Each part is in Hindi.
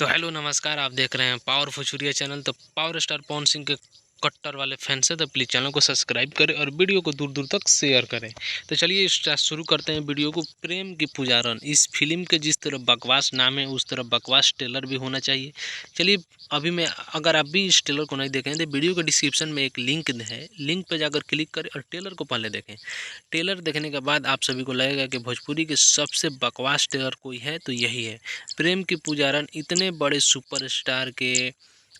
तो हेलो नमस्कार, आप देख रहे हैं पावर फुचुरिया चैनल। तो पावर स्टार पवन सिंह के कट्टर वाले फैंस हैं तो प्लीज़ चैनल को सब्सक्राइब करें और वीडियो को दूर दूर तक शेयर करें। तो चलिए शुरू करते हैं वीडियो को। प्रेम की पुजारन, इस फिल्म के जिस तरह बकवास नाम है उस तरह बकवास ट्रेलर भी होना चाहिए। चलिए अभी मैं, अगर आप भी इस ट्रेलर को नहीं देखें तो वीडियो के डिस्क्रिप्शन में एक लिंक है, लिंक पर जाकर क्लिक करें और ट्रेलर को पहले देखें। ट्रेलर देखने के बाद आप सभी को लगेगा कि भोजपुरी के सबसे बकवास ट्रेलर कोई है तो यही है। प्रेम की पुजारन इतने बड़े सुपरस्टार के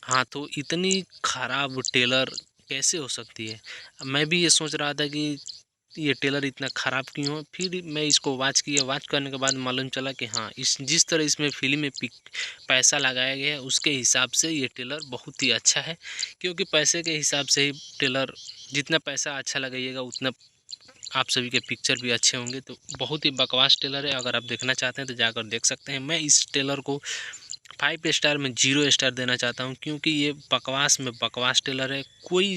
हाथों इतनी खराब ट्रेलर कैसे हो सकती है। मैं भी ये सोच रहा था कि ये ट्रेलर इतना ख़राब क्यों है। फिर मैं इसको वॉच किया, वॉच करने के बाद मालूम चला कि हाँ, इस जिस तरह इसमें फिल्म में पैसा लगाया गया है उसके हिसाब से ये ट्रेलर बहुत ही अच्छा है। क्योंकि पैसे के हिसाब से ही ट्रेलर, जितना पैसा अच्छा लगाइएगा उतना आप सभी के पिक्चर भी अच्छे होंगे। तो बहुत ही बकवास ट्रेलर है, अगर आप देखना चाहते हैं तो जाकर देख सकते हैं। मैं इस ट्रेलर को 5 स्टार में 0 स्टार देना चाहता हूं, क्योंकि ये बकवास में बकवास ट्रेलर है। कोई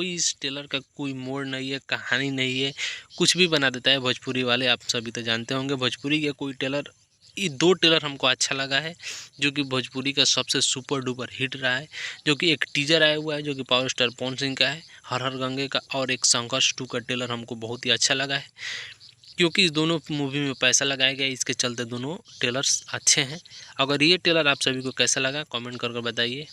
इस ट्रेलर का कोई मोड़ नहीं है, कहानी नहीं है, कुछ भी बना देता है भोजपुरी वाले। आप सभी तो जानते होंगे भोजपुरी के कोई ट्रेलर, ये 2 ट्रेलर हमको अच्छा लगा है जो कि भोजपुरी का सबसे सुपर डुपर हिट रहा है। जो कि एक टीजर आया हुआ है जो कि पावर स्टार पवन सिंह का है, हर हर गंगे का, और एक संघर्ष 2 का ट्रेलर हमको बहुत ही अच्छा लगा है। क्योंकि इस दोनों मूवी में पैसा लगाया गया है, इसके चलते दोनों ट्रेलर्स अच्छे हैं। अगर ये ट्रेलर आप सभी को कैसा लगा कमेंट करके बताइए।